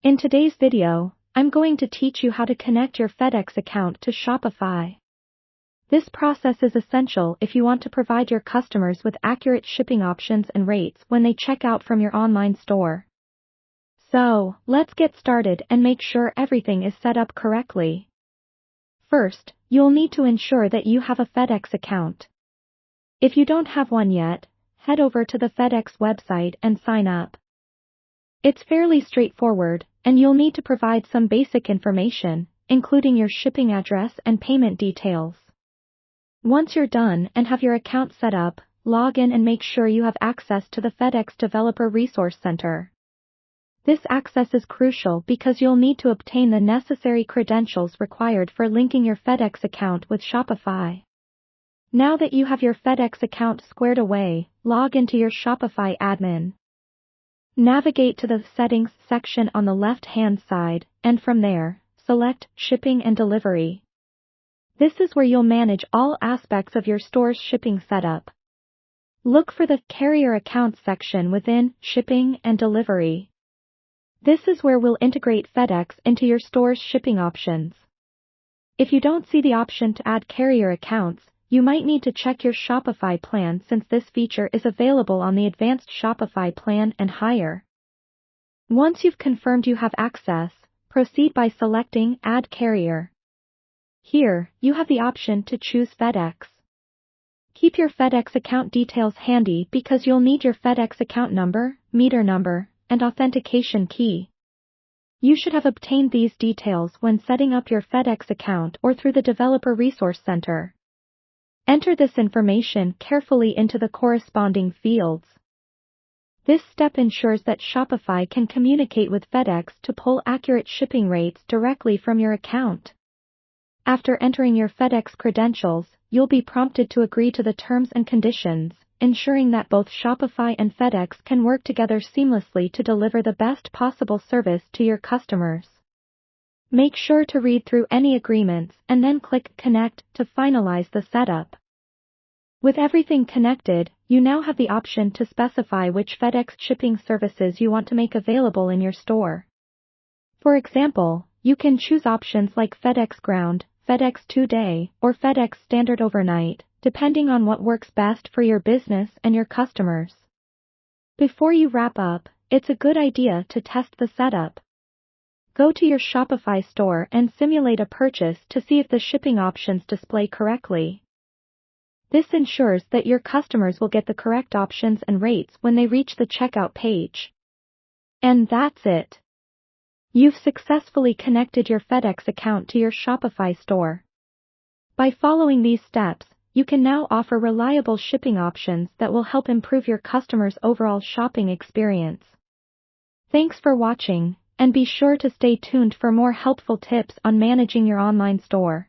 In today's video, I'm going to teach you how to connect your Fedex account to Shopify. This process is essential if you want to provide your customers with accurate shipping options and rates when they check out from your online store. So, let's get started and make sure everything is set up correctly. First, you'll need to ensure that you have a Fedex account. If you don't have one yet, head over to the Fedex website and sign up. It's fairly straightforward, and you'll need to provide some basic information, including your shipping address and payment details. Once you're done and have your account set up, log in and make sure you have access to the Fedex Developer Resource Center. This access is crucial because you'll need to obtain the necessary credentials required for linking your Fedex account with Shopify. Now that you have your Fedex account squared away, log into your Shopify admin. Navigate to the Settings section on the left-hand side, and from there, select Shipping and Delivery. This is where you'll manage all aspects of your store's shipping setup. Look for the Carrier Account section within Shipping and Delivery. This is where we'll integrate Fedex into your store's shipping options. If you don't see the option to add carrier accounts, you might need to check your Shopify plan since this feature is available on the Advanced Shopify plan and higher. Once you've confirmed you have access, proceed by selecting Add Carrier. Here, you have the option to choose Fedex. Keep your Fedex account details handy because you'll need your Fedex account number, meter number, and authentication key. You should have obtained these details when setting up your Fedex account or through the Developer Resource Center. Enter this information carefully into the corresponding fields. This step ensures that Shopify can communicate with Fedex to pull accurate shipping rates directly from your account. After entering your Fedex credentials, you'll be prompted to agree to the terms and conditions, ensuring that both Shopify and Fedex can work together seamlessly to deliver the best possible service to your customers. Make sure to read through any agreements and then click Connect to finalize the setup. With everything connected, you now have the option to specify which Fedex shipping services you want to make available in your store. For example, you can choose options like FedEx Ground, FedEx 2-Day, or FedEx Standard Overnight, depending on what works best for your business and your customers. Before you wrap up, it's a good idea to test the setup. Go to your Shopify store and simulate a purchase to see if the shipping options display correctly. This ensures that your customers will get the correct options and rates when they reach the checkout page. And that's it. You've successfully connected your Fedex account to your Shopify store. By following these steps, you can now offer reliable shipping options that will help improve your customers' overall shopping experience. Thanks for watching, and be sure to stay tuned for more helpful tips on managing your online store.